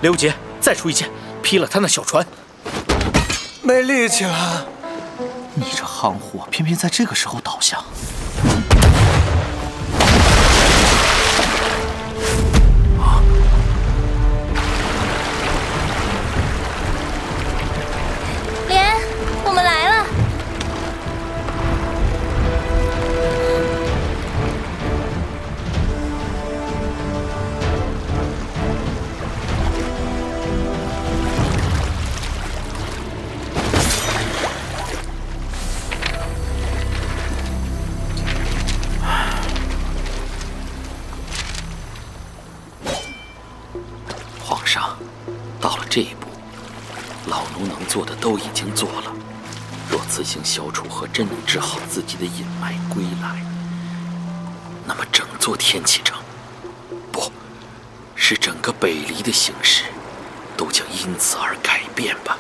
刘杰，再出一箭，劈了他那小船。没力气了。你这夯货，偏偏在这个时候倒下。莲，我们来了。皇上，到了这一步，老奴能做的都已经做了。若此行小楚河真能治好自己的隐脉归来，那么整座天启城，不是整个北离的形势，都将因此而改变吧。